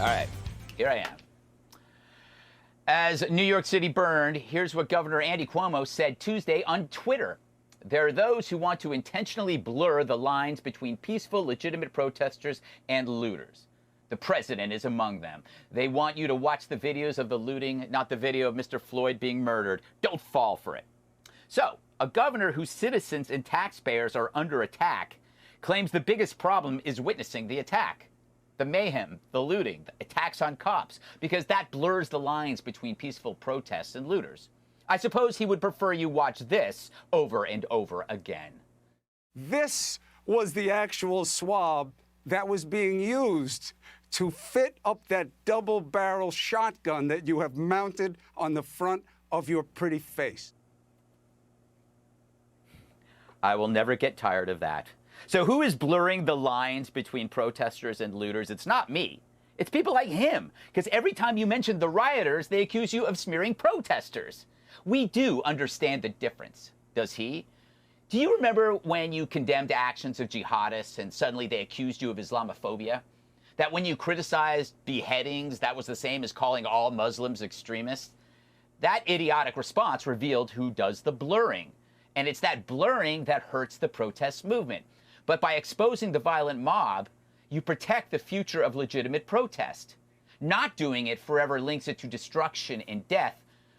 All right, here I am. As New York City burned, here's what Governor Andy Cuomo said Tuesday on Twitter. There are those who want to intentionally blur the lines between peaceful, legitimate protesters and looters. The president is among them. They want you to watch the videos of the looting, not the video of Mr. Floyd being murdered. Don't fall for it. So, a governor whose citizens and taxpayers are under attack claims the biggest problem is witnessing the attack. The mayhem, the looting, the attacks on cops, because that blurs the lines between peaceful protests and looters. I suppose he would prefer you watch this over and over again. This was the actual swab that was being used to fit up that double-barrel shotgun that you have mounted on the front of your pretty face. I will never get tired of that. So who is blurring the lines between protesters and looters? It's not me. It's people like him, because every time you mention the rioters, they accuse you of smearing protesters. We do understand the difference. Does he? Do you remember when you condemned actions of jihadists and suddenly they accused you of Islamophobia? That when you criticized beheadings, that was the same as calling all Muslims extremists? That idiotic response revealed who does the blurring. And it's that blurring that hurts the protest movement. But by exposing the violent mob, you protect the future of legitimate protest. Not doing it forever links it to destruction and death,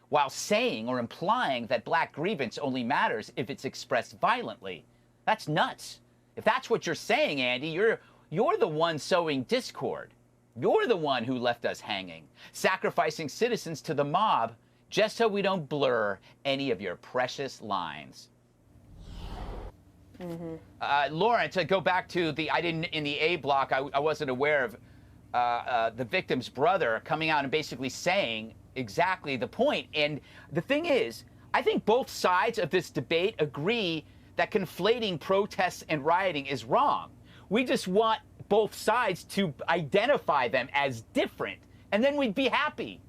while saying or implying that black grievance only matters if it's expressed violently. That's nuts. If that's what you're saying, Andy, you're the one sowing discord. You're the one who left us hanging, sacrificing citizens to the mob just so we don't any of your precious lines. Lauren, to go back to in the A block, I wasn't aware of the victim's brother coming out and basically saying exactly the point. And the thing is, I think both sides of this debate agree that conflating protests and rioting is wrong. We just want both sides to identify them as different, and then we'd be happy.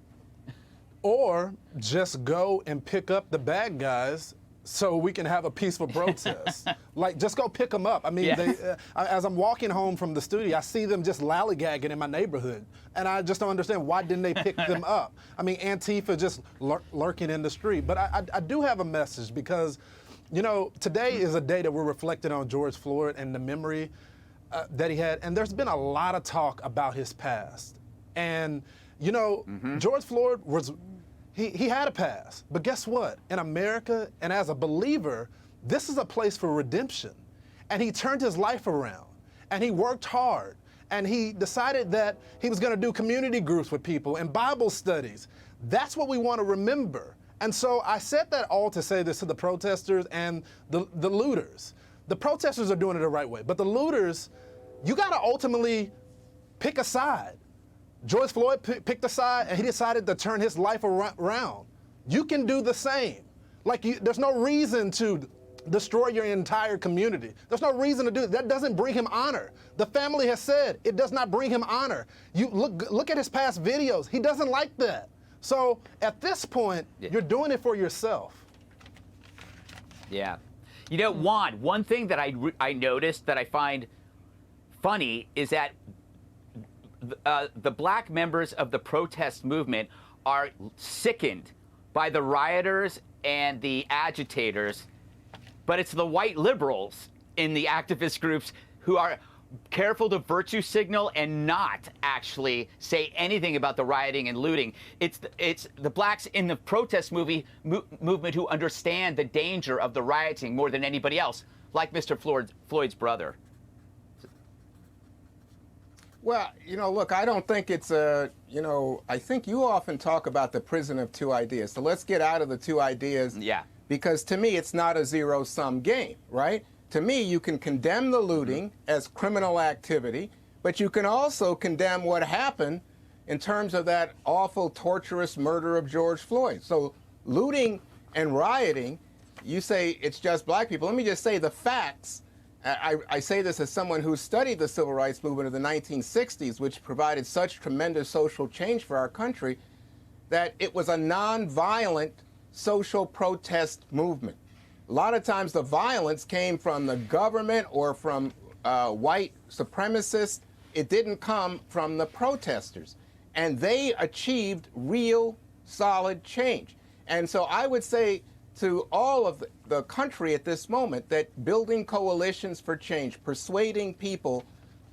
Or just go and pick up the bad guys so we can have a peaceful protest. Like, just go pick them up. I mean, Yeah. as I'm walking home from the studio, I see them just lollygagging in my neighborhood. And I just don't understand, why didn't they pick them up? I mean, Antifa just lurking in the street. But I do have a message because, you know, today is a day that we're reflecting on George Floyd and the memory that he had. And there's been a lot of talk about his past. And, you know, George Floyd was... He had a past, but guess what? In America, and as a believer, this is a place for redemption. And he turned his life around, and he worked hard, and he decided that he was gonna do community groups with people and Bible studies. That's what we wanna remember. And so I said that all to say this to the protesters and the looters. The protesters are doing it the right way, but the looters, you gotta ultimately pick a side. George Floyd picked a side, and he decided to turn his life around. You can do the same. Like, there's no reason to destroy your entire community. There's no reason to do it. That doesn't bring him honor. The family has said it does not bring him honor. You look at his past videos. He doesn't like that. So at this point, you're doing it for yourself. Yeah. You know, Juan, one thing that I noticed that I find funny is that the black members of the protest movement are sickened by the rioters and the agitators, but it's the white liberals in the activist groups who are careful to virtue signal and not actually say anything about the rioting and looting. It's the blacks in the protest movement who understand the danger of the rioting more than anybody else, like Mr. Floyd's brother. Well, you know, look, I don't think it's I think you often talk about the prison of two ideas. So let's get out of the two ideas. Yeah. Because to me, it's not a zero-sum game, right? To me, you can condemn the looting as criminal activity, but you can also condemn what happened in terms of that awful, torturous murder of George Floyd. So looting and rioting, you say it's just black people. Let me just say the facts. I say this as someone who studied the civil rights movement of the 1960s, which provided such tremendous social change for our country, that it was a nonviolent social protest movement. A lot of times the violence came from the government or from white supremacists. It didn't come from the protesters. and they achieved real solid change. And so I would say to all of the country at this moment that building coalitions for change, persuading people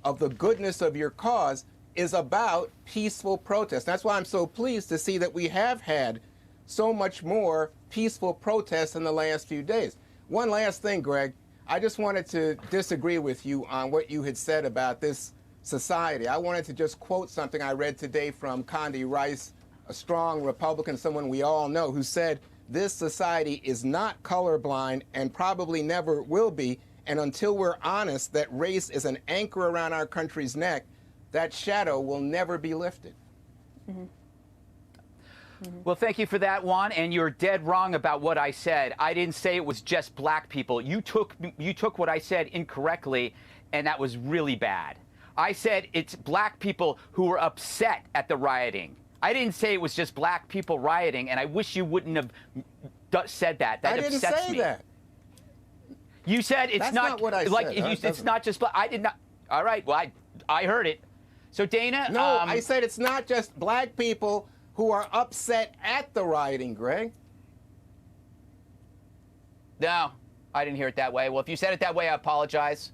of the goodness of your cause is about peaceful protest. That's why I'm so pleased to see that we have had so much more peaceful protests in the last few days. One last thing, Greg. I just wanted to disagree with you on what you had said about this society. I wanted to just quote something I read today from Condi Rice, a strong Republican, someone we all know, who said, "This society is not colorblind and probably never will be, and until we're honest that race is an anchor around our country's neck, that shadow will never be lifted." Mm-hmm. Well, thank you for that, Juan, and you're dead wrong about what I said. I didn't say it was just black people. You took what I said incorrectly, and that was really bad. I said it's black people who were upset at the rioting. I didn't say it was just black people rioting, and I wish you wouldn't have said that. That upsets me. I didn't say that. You said it's That's not not what I like said. it's not just black. I did not. All right. Well, I heard it. So Dana. No, I said it's not just black people who are upset at the rioting, Greg. No, I didn't hear it that way. Well, if you said it that way, I apologize.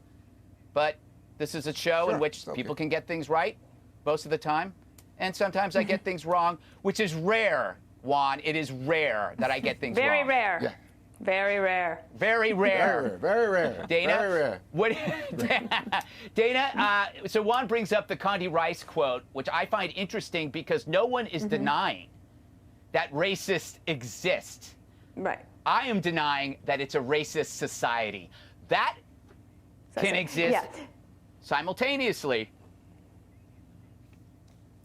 But this is a show in which people can get things right most of the time. And sometimes I get things wrong, which is rare, Juan. It is rare that I get things Very wrong. rare. Yeah. Very rare. Very rare. Very rare. Dana, Very rare. what, Dana, so Juan brings up the Condi Rice quote, which I find interesting because no one is denying that racists exist. Right. I am denying that it's a racist society. That can exist simultaneously.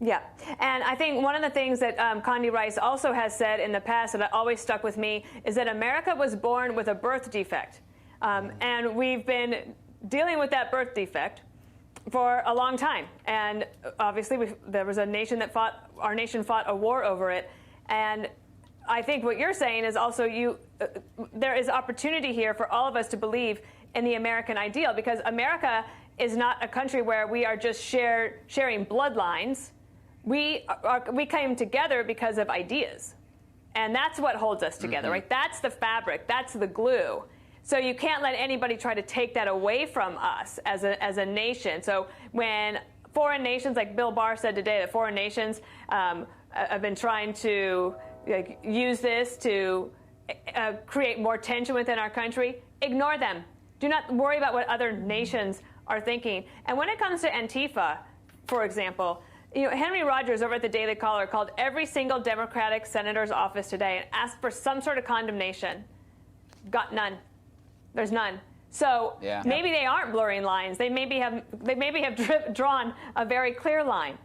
Yeah, and I think one of the things that Condi Rice also has said in the past that always stuck with me is that America was born with a birth defect. And we've been dealing with that birth defect for a long time. And obviously there was a nation that our nation fought a war over it. And I think what you're saying is also there is opportunity here for all of us to believe in the American ideal, because America is not a country where we are just sharing bloodlines. We came together because of ideas, and that's what holds us together, right? That's the fabric, that's the glue. So you can't let anybody try to take that away from us as a nation. So when foreign nations, like Bill Barr said today, that foreign nations have been trying to use this to create more tension within our country, ignore them. Do not worry about what other nations are thinking. And when it comes to Antifa, for example, Henry Rogers over at the Daily Caller called every single Democratic senator's office today and asked for some sort of condemnation. Got none. There's none. So maybe they aren't blurring lines. They maybe have drawn a very clear line.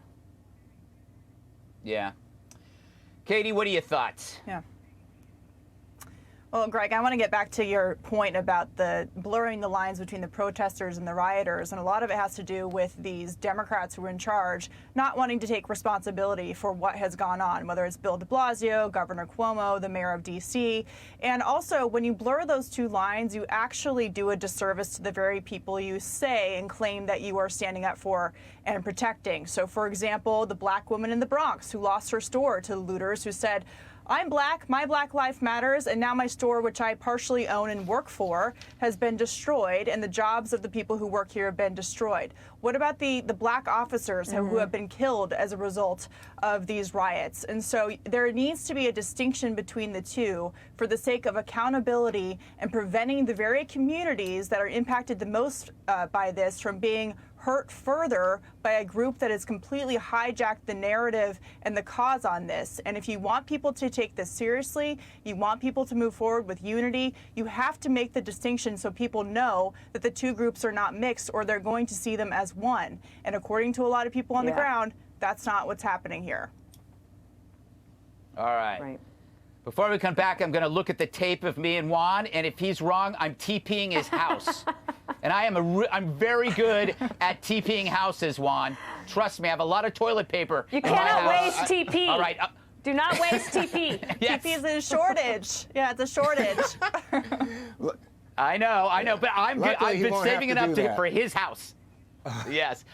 Yeah. Katie, what are your thoughts? Yeah. Well, Greg, I want to get back to your point about the blurring the lines between the protesters and the rioters, and a lot of it has to do with these Democrats who are in charge not wanting to take responsibility for what has gone on, whether it's Bill de Blasio, Governor Cuomo, the mayor of D.C. And also, when you blur those two lines, you actually do a disservice to the very people you say and claim that you are standing up for and protecting. So, for example, the black woman in the Bronx who lost her store to looters who said, "I'm black, my black life matters, and now my store, which I partially own and work for, has been destroyed, and the jobs of the people who work here have been destroyed." What about the black officers who have been killed as a result of these riots? And so there needs to be a distinction between the two for the sake of accountability and preventing the very communities that are impacted the most by this from being hurt further by a group that has completely hijacked the narrative and the cause on this. And if you want people to take this seriously, you want people to move forward with unity, you have to make the distinction so people know that the two groups are not mixed, or they're going to see them as one. And according to a lot of people on the ground, that's not what's happening here. All right. Before we come back, I'm going to look at the tape of me and Juan, and if he's wrong, I'm TPing his house. And I'm very good at TPing houses, Juan. Trust me, I have a lot of toilet paper. You cannot waste TP. All right. Do not waste TP. Yes. TP is a shortage. Yeah, it's a shortage. I know, but I've been Luckily, he saving won't have enough to do that. for his house. Yes.